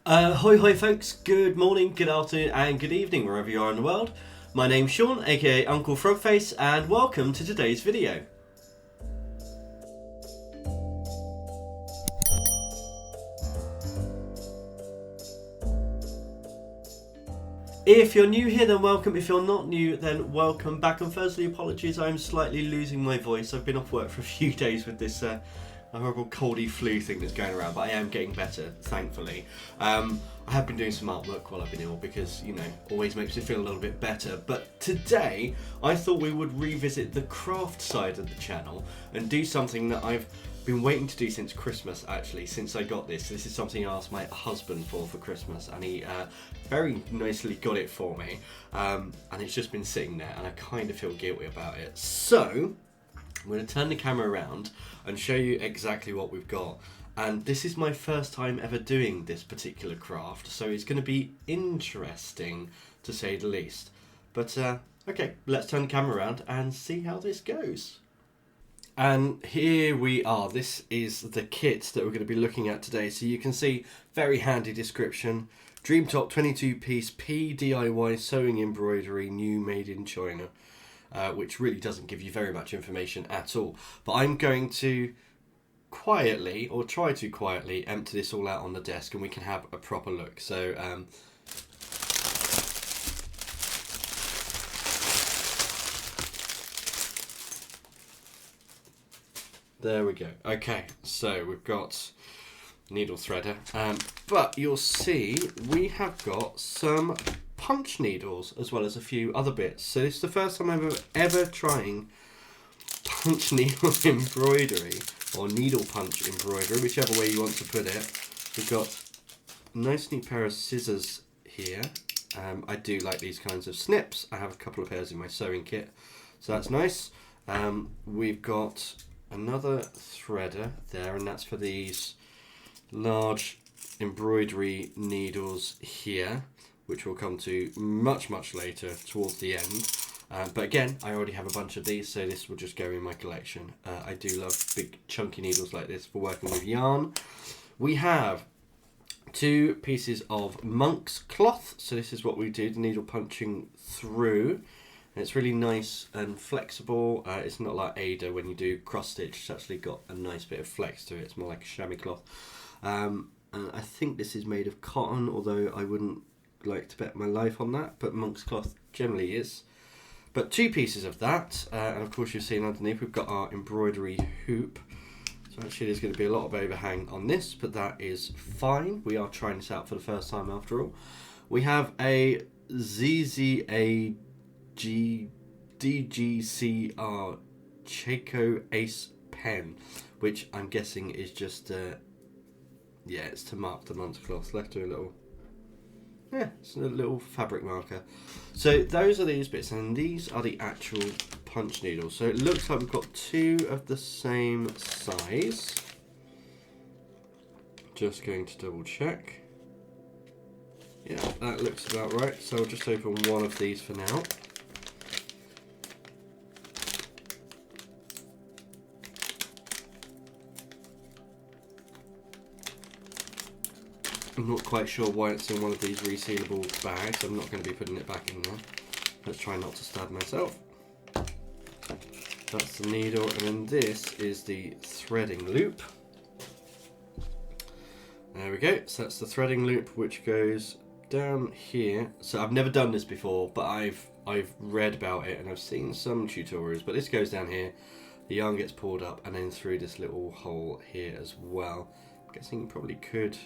Hoi hoi folks, good morning, good afternoon and good evening wherever you are in the world. My name's Sean, aka Uncle Frogface, and welcome to today's video. If you're new here, then welcome. If you're not new, then welcome back. And firstly, apologies, I'm slightly losing my voice. I've been off work for a few days with this horrible coldy flu thing that's going around, but I am getting better, thankfully. I have been doing some artwork while I've been ill because, you know, always makes me feel a little bit better. But today, I thought we would revisit the craft side of the channel and do something that I've been waiting to do since Christmas, actually, since I got this. This is something I asked my husband for Christmas, and he very nicely got it for me. And it's just been sitting there, and I kind of feel guilty about it. So, I'm going to turn the camera around and show you exactly what we've got. And this is my first time ever doing this particular craft, so it's going to be interesting to say the least. But okay, let's turn the camera around and see how this goes. And here we are. This is the kit that we're going to be looking at today. So you can see, very handy description. Dream Top 22-piece P DIY sewing embroidery, new, made in China. Which really doesn't give you very much information at all. But I'm going to quietly, or try to quietly, empty this all out on the desk and we can have a proper look. So, there we go. Okay, so we've got needle threader, but you'll see we have got some punch needles as well as a few other bits. So this is the first time I'm ever trying punch needle embroidery, or needle punch embroidery, whichever way you want to put it. We've got a nice neat pair of scissors here. I do like these kinds of snips. I have a couple of pairs in my sewing kit, so that's nice. We've got another threader there, and that's for these large embroidery needles here, which we'll come to much later towards the end. But again, I already have a bunch of these, so this will just go in my collection. I do love big chunky needles like this for working with yarn. We have 2 pieces of monk's cloth, so this is what we do, the needle punching through. And it's really nice and flexible. It's not like Ada when you do cross stitch. It's actually got a nice bit of flex to it. It's more like a chamois cloth. And I think this is made of cotton, although I wouldn't like to bet my life on that, but monk's cloth generally is. But 2 pieces of that, and of course you've seen underneath we've got our embroidery hoop. So actually there's going to be a lot of overhang on this, but that is fine. We are trying this out for the first time after all. We have a ZZA DGCR Chaco Ace pen, which I'm guessing is just yeah, it's to mark the monk's cloth. Let's do a little, yeah, it's a little fabric marker. So those are these bits, and these are the actual punch needles. So it looks like we've got 2 of the same size. Just going to double check. Yeah, that looks about right. So I'll just open one of these for now. I'm not quite sure why it's in one of these resealable bags. I'm not going to be putting it back in there. Let's try not to stab myself. That's the needle, and then this is the threading loop. There we go. So that's the threading loop, which goes down here. So I've never done this before, but I've read about it and I've seen some tutorials. But this goes down here. The yarn gets pulled up and then through this little hole here as well. I'm guessing you probably could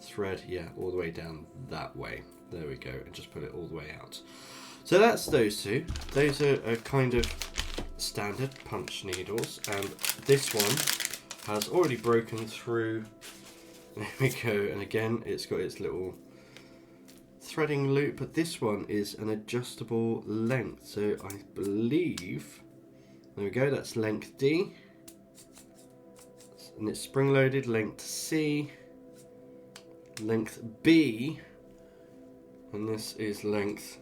thread, yeah, all the way down that way. There we go, and just put it all the way out. So that's those 2. Those are kind of standard punch needles, and this one has already broken through. There we go, and again it's got its little threading loop, but this one is an adjustable length, so I believe, there we go, that's length D, and it's spring loaded, length C, length B, and this is length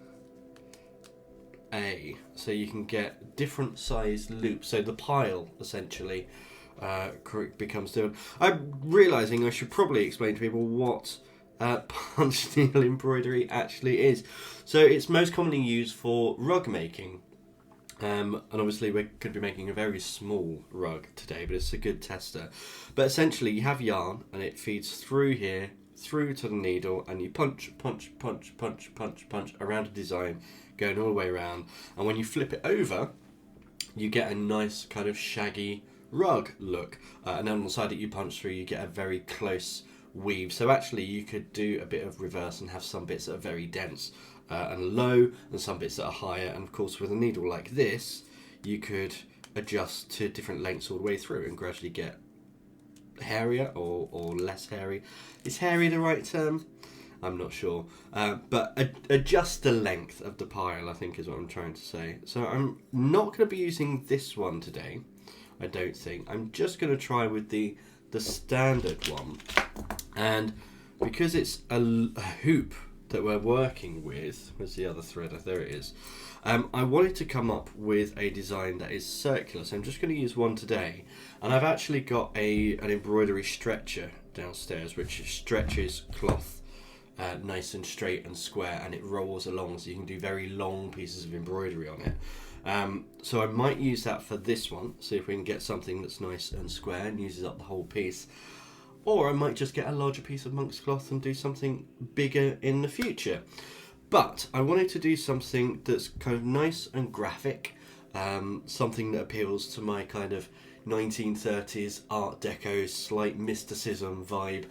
A. So you can get different sized loops, so the pile essentially becomes different. I'm realising I should probably explain to people what punch needle embroidery actually is. So it's most commonly used for rug making. And obviously we could be making a very small rug today, but it's a good tester. But essentially you have yarn and it feeds through here, through to the needle, and you punch around a design, going all the way around. And when you flip it over, you get a nice kind of shaggy rug look. And then on the side that you punch through, you get a very close weave. So actually you could do a bit of reverse and have some bits that are very dense and low, and some bits that are higher. And of course with a needle like this, you could adjust to different lengths all the way through and gradually get hairier or less hairy. Is hairy the right term? I'm not sure. But adjust the length of the pile, I think is what I'm trying to say. So I'm not going to be using this one today, I don't think. I'm just going to try with the standard one. And because it's a hoop that we're working with, where's the other threader? There it is. I wanted to come up with a design that is circular, so I'm just going to use one today. And I've actually got an embroidery stretcher downstairs, which stretches cloth nice and straight and square, and it rolls along, so you can do very long pieces of embroidery on it. So I might use that for this one, see if we can get something that's nice and square and uses up the whole piece. Or I might just get a larger piece of monk's cloth and do something bigger in the future. But I wanted to do something that's kind of nice and graphic, something that appeals to my kind of 1930s Art Deco slight mysticism vibe.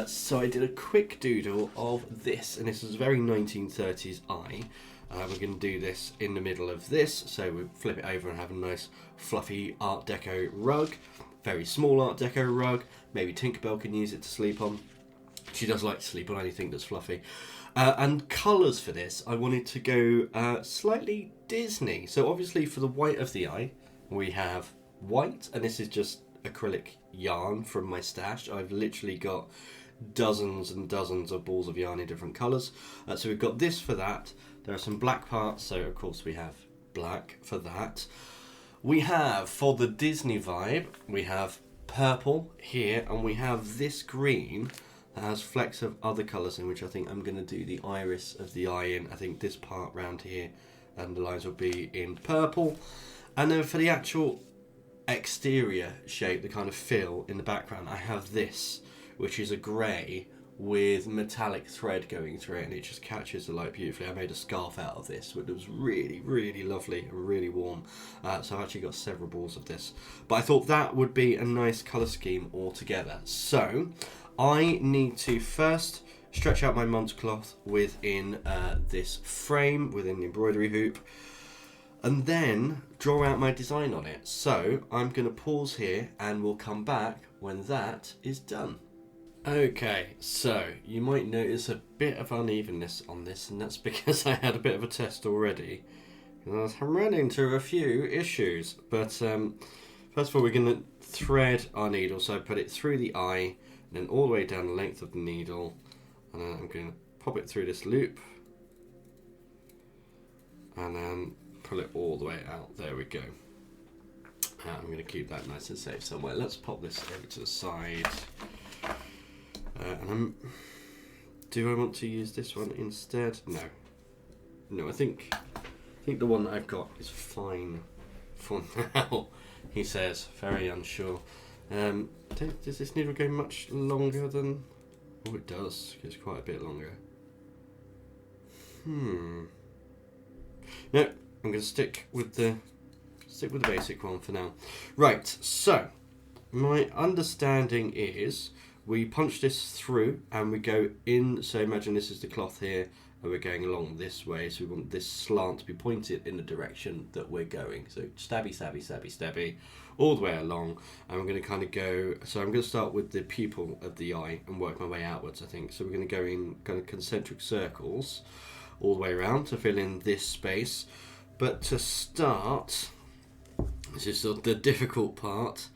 So I did a quick doodle of this, and this is very 1930s eye. We're going to do this in the middle of this, so we flip it over and have a nice fluffy Art Deco rug. Very small Art Deco rug. Maybe Tinkerbell can use it to sleep on. She does like to sleep on anything that's fluffy. And colours for this, I wanted to go slightly Disney. So obviously for the white of the eye, we have white, and this is just acrylic yarn from my stash. I've literally got dozens and dozens of balls of yarn in different colours. So we've got this for that. There are some black parts, so of course we have black for that. We have, for the Disney vibe, we have purple here, and we have this green that has flecks of other colours in, which I think I'm going to do the iris of the eye in. I think this part round here and the lines will be in purple. And then for the actual exterior shape, the kind of fill in the background, I have this, which is a grey with metallic thread going through it, and it just catches the light beautifully. I made a scarf out of this, which was really, really lovely and really warm. So I've actually got several balls of this. But I thought that would be a nice colour scheme altogether. So I need to first stretch out my monk's cloth within this frame, within the embroidery hoop, and then draw out my design on it. So I'm going to pause here and we'll come back when that is done. Okay, so you might notice a bit of unevenness on this, and that's because I had a bit of a test already. And I ran into a few issues, but first of all we're going to thread our needle, so I put it through the eye, and then all the way down the length of the needle, and then I'm going to pop it through this loop, and then pull it all the way out. There we go. I'm going to keep that nice and safe somewhere. Let's pop this over to the side. Do I want to use this one instead? No, I think the one that I've got is fine for now. He says, very unsure. Does this needle go much longer than? Oh, it does. It's quite a bit longer. No, I'm going to stick with the basic one for now. Right. So my understanding is, we punch this through and we go in, so imagine this is the cloth here and we're going along this way, so we want this slant to be pointed in the direction that we're going. So stabby, stabby, stabby, stabby, all the way along, and we're going to kind of go, so I'm going to start with the pupil of the eye and work my way outwards, I think. So we're going to go in kind of concentric circles all the way around to fill in this space. But to start, this is the difficult part,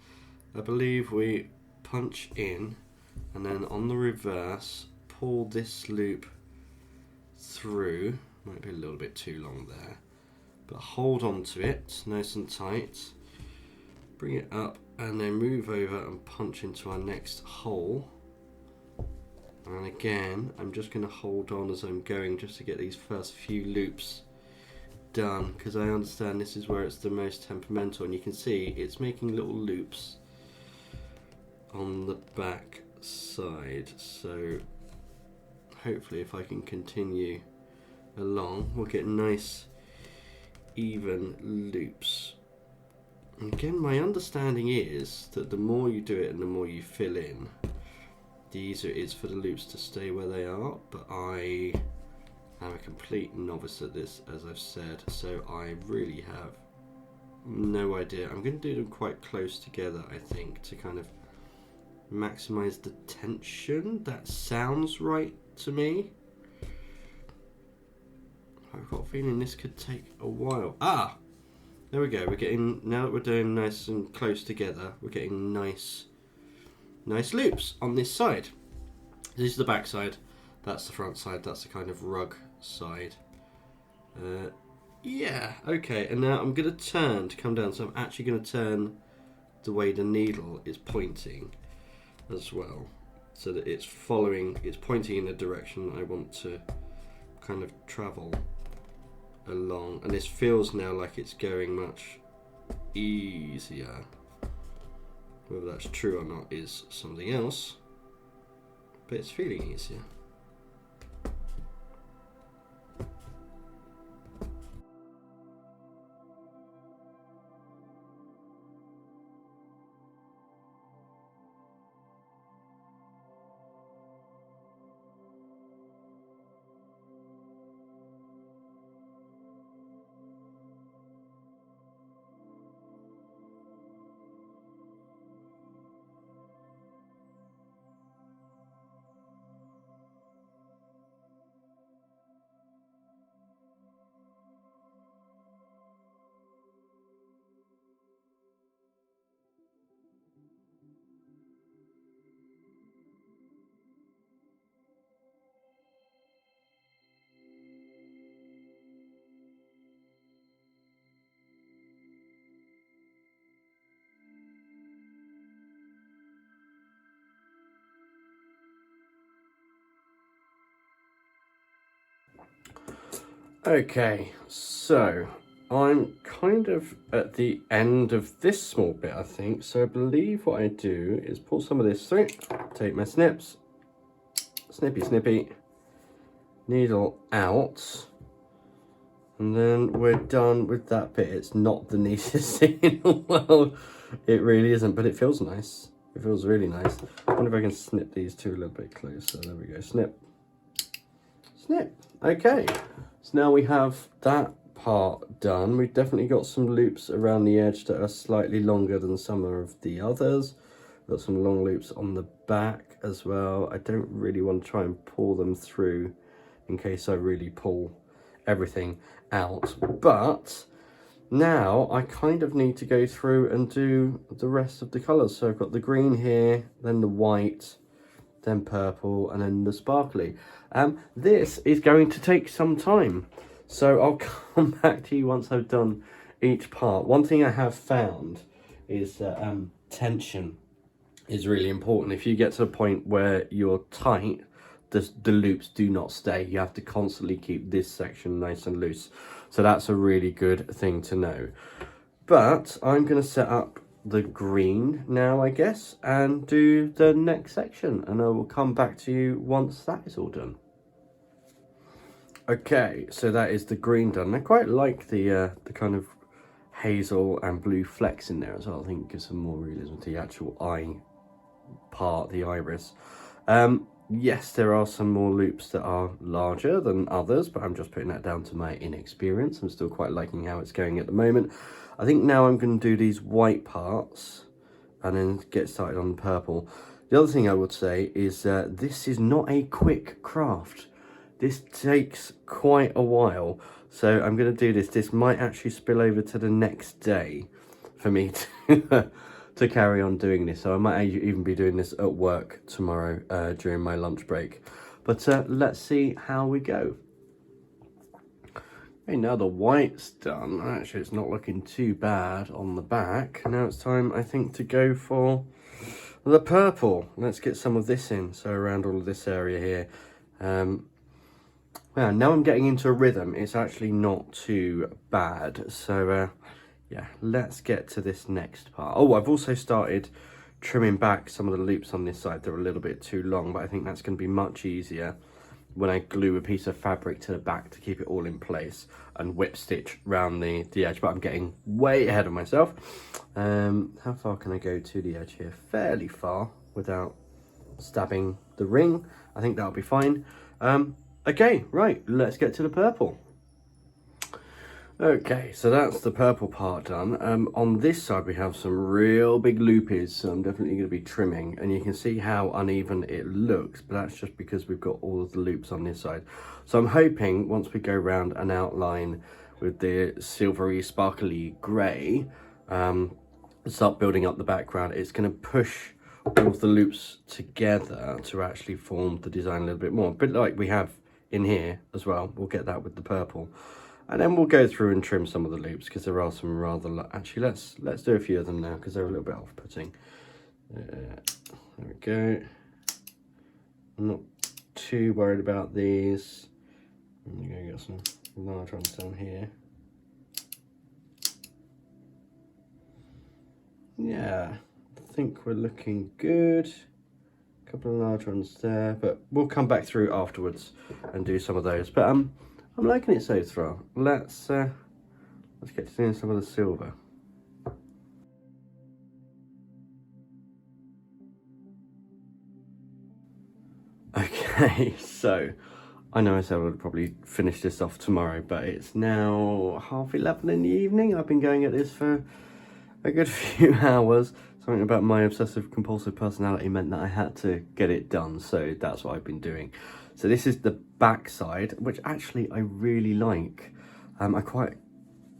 I believe we punch in, and then on the reverse, pull this loop through. Might be a little bit too long there, but hold on to it nice and tight. Bring it up, and then move over and punch into our next hole. And again, I'm just going to hold on as I'm going just to get these first few loops done, because I understand this is where it's the most temperamental, and you can see it's making little loops on the back side. So hopefully if I can continue along, we'll get nice even loops. And again, my understanding is that the more you do it and the more you fill in, the easier it is for the loops to stay where they are. But I am a complete novice at this, as I've said, so I really have no idea. I'm going to do them quite close together, I think, to kind of maximize the tension. That sounds right to me. I've got a feeling this could take a while. Ah, there we go. We're getting, now that we're doing nice and close together, we're getting nice loops on this side. This is the back side, that's the front side, that's the kind of rug side. Yeah, okay, and now I'm going to turn to come down, so I'm actually going to turn the way the needle is pointing as well, so that it's pointing in the direction I want to kind of travel along, and this feels now like it's going much easier. Whether that's true or not is something else, but it's feeling easier. Okay, so I'm kind of at the end of this small bit, I think. So I believe what I do is pull some of this through, take my snips, snippy, needle out, and then we're done with that bit. It's not the neatest thing in the world. It really isn't, but it feels nice. It feels really nice. I wonder if I can snip these two a little bit closer. There we go, snip. Okay, so now we have that part done. We've definitely got some loops around the edge that are slightly longer than some of the others. Got some long loops on the back as well. I don't really want to try and pull them through in case I really pull everything out. But now I kind of need to go through and do the rest of the colours. So I've got the green here, then the white, then purple, and then the sparkly. This is going to take some time, so I'll come back to you once I've done each part. One thing I have found is that tension is really important. If you get to a point where you're tight, the loops do not stay. You have to constantly keep this section nice and loose. So that's a really good thing to know. But I'm going to set up the green now, I guess, and do the next section, and I will come back to you once that is all done. Okay, so that is the green done. I quite like the kind of hazel and blue flecks in there as well. I think it gives some more realism to the actual eye part, the iris. Yes, there are some more loops that are larger than others, but I'm just putting that down to my inexperience. I'm still quite liking how it's going at the moment. I think now I'm going to do these white parts and then get started on the purple. The other thing I would say is this is not a quick craft. This takes quite a while, so I'm going to do this. This might actually spill over to the next day for me to to carry on doing this. So I might even be doing this at work tomorrow during my lunch break. But let's see how we go. Okay, now the white's done. Actually, it's not looking too bad on the back. Now it's time, I think, to go for The purple, let's get some of this in. So around all of this area here. Well, now I'm getting into a rhythm. It's actually not too bad. So yeah, let's get to this next part. Oh, I've also started trimming back some of the loops on this side. They're a little bit too long, but I think that's going to be much easier when I glue a piece of fabric to the back to keep it all in place and whip stitch around the edge. But I'm getting way ahead of myself. How far can I go to the edge here? Fairly far without stabbing the ring. I think that'll be fine. Okay, right, let's get to the purple. Okay, so that's the purple part done. On this side we have some real big loopies, so I'm definitely going to be trimming, and you can see how uneven it looks, but that's just because we've got all of the loops on this side. So I'm hoping once we go around an outline with the silvery sparkly grey, start building up the background, it's going to push all of the loops together to actually form the design a little bit more, a bit like we have in here as well. We'll get that with the purple. And then we'll go through and trim some of the loops because there are some rather... Actually, let's do a few of them now because they're a little bit off-putting. There we go. I'm not too worried about these. I'm going to get some large ones down here. Yeah, I think we're looking good. A couple of large ones there, but we'll come back through afterwards and do some of those. But I'm liking it so far. Let's get to doing some of the silver. Okay, so I know I said I would probably finish this off tomorrow, but it's now 11:30 in the evening. I've been going at this for a good few hours. Something about my obsessive compulsive personality meant that I had to get it done, so that's what I've been doing. So this is the back side, which actually I really like. I quite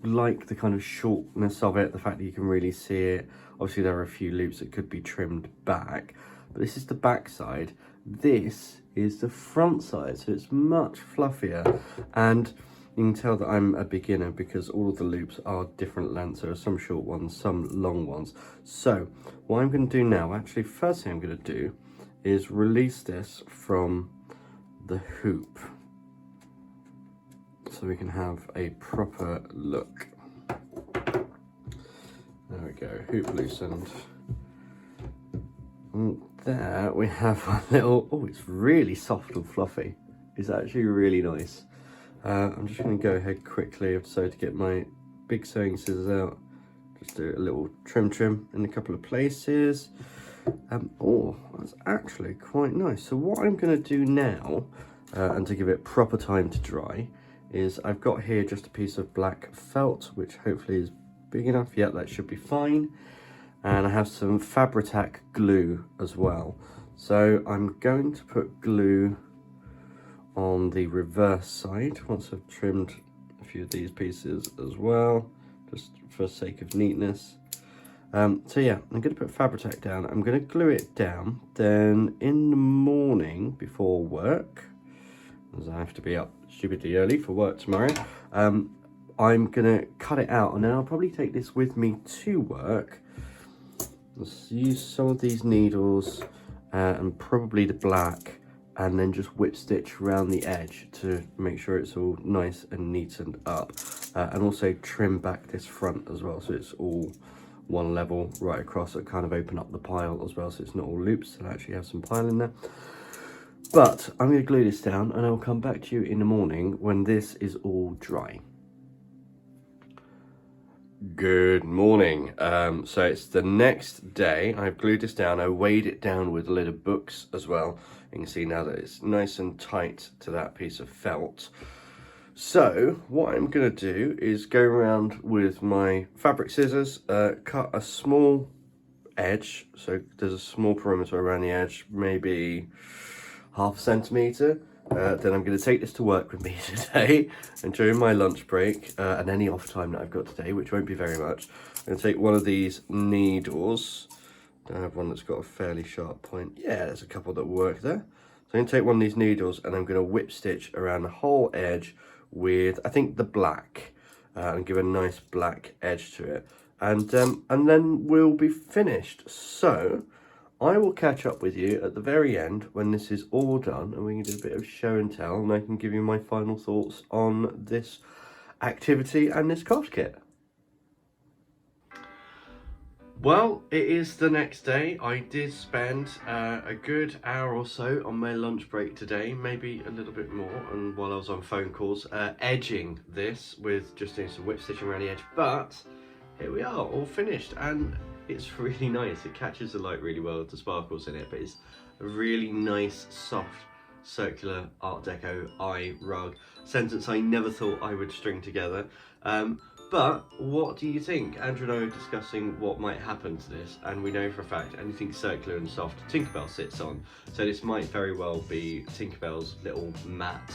like the kind of shortness of it, the fact that you can really see it. Obviously there are a few loops that could be trimmed back, but this is the back side. This is the front side, so it's much fluffier, and you can tell that I'm a beginner because all of the loops are different lengths. There are some short ones, some long ones. So what I'm going to do now, actually first thing I'm going to do is release this from the hoop so we can have a proper look. There we go, hoop loosened. And there we have a little, oh, it's really soft and fluffy. It's actually really nice. I'm just going to go ahead quickly so to get my big sewing scissors out. Just do a little trim in a couple of places. Oh, that's actually quite nice. So what I'm going to do now, and to give it proper time to dry, is I've got here just a piece of black felt, which hopefully is big enough. Yeah, that should be fine. And I have some Fabri-Tac glue as well. So I'm going to put glue on the reverse side once I've trimmed a few of these pieces as well, just for sake of neatness. So yeah, I'm going to put Fabri-Tac down. I'm going to glue it down. Then in the morning before work, as I have to be up stupidly early for work tomorrow, I'm going to cut it out, and then I'll probably take this with me to work. Let's use some of these needles and probably the black, and then just whip stitch around the edge to make sure it's all nice and neatened up, and also trim back this front as well so it's all one level right across. So kind of open up the pile as well so it's not all loops and actually have some pile in there. But I'm going to glue this down and I'll come back to you in the morning when this is all dry. Good morning. So it's the next day. I've glued this down. I weighed it down with a lid of books as well. You can see now that it's nice and tight to that piece of felt. So what I'm going to do is go around with my fabric scissors, cut a small edge. So there's a small perimeter around the edge, maybe half a centimetre. Then I'm going to take this to work with me today, and during my lunch break and any off time that I've got today, which won't be very much, I'm going to take one of these needles. I have one that's got a fairly sharp point. Yeah, there's a couple that work there. So I'm going to take one of these needles and I'm going to whip stitch around the whole edge with, I think, the black, and give a nice black edge to it. And then we'll be finished. So I will catch up with you at the very end when this is all done and we can do a bit of show and tell, and I can give you my final thoughts on this activity and this craft kit. Well, it is the next day. I did spend a good hour or so on my lunch break today, maybe a little bit more, and while I was on phone calls, edging this with just doing some whip stitching around the edge. But here we are, all finished, and it's really nice. It catches the light really well with the sparkles in it, but it's a really nice, soft, circular Art Deco eye rug. Sentence I never thought I would string together. But what do you think? Andrew and I were discussing what might happen to this, and we know for a fact anything circular and soft Tinkerbell sits on. So this might very well be Tinkerbell's little mat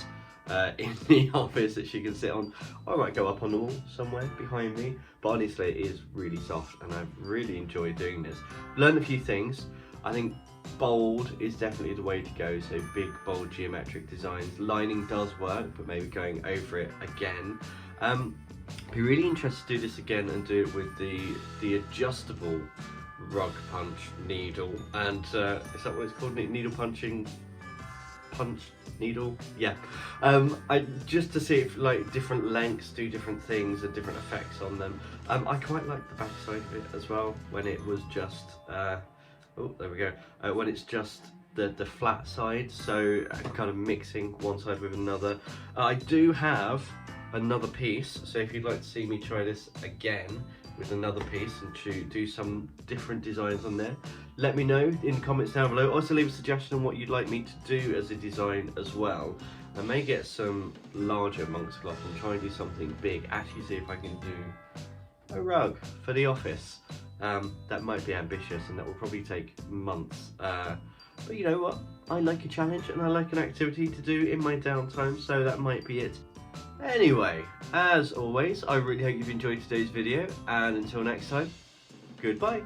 in the office that she can sit on. I might go up on the wall somewhere behind me, but honestly it is really soft and I've really enjoyed doing this. Learned a few things. I think bold is definitely the way to go, so big bold geometric designs. Lining does work, but maybe going over it again. Be really interested to do this again and do it with the adjustable rug punch needle, and is that what it's called? Needle punching punch needle, yeah. I just to see if like different lengths do different things and different effects on them. I quite like the back side of it as well when it was just oh, there we go, when it's just the flat side, so kind of mixing one side with another. I do have another piece, so if you'd like to see me try this again with another piece and to do some different designs on there, let me know in the comments down below. Also leave a suggestion on what you'd like me to do as a design as well. I may get some larger monk's cloth and try and do something big, actually see if I can do a rug for the office. That might be ambitious and that will probably take months, but you know what, I like a challenge and I like an activity to do in my downtime, so that might be it. Anyway, as always, I really hope you've enjoyed today's video, and until next time, goodbye.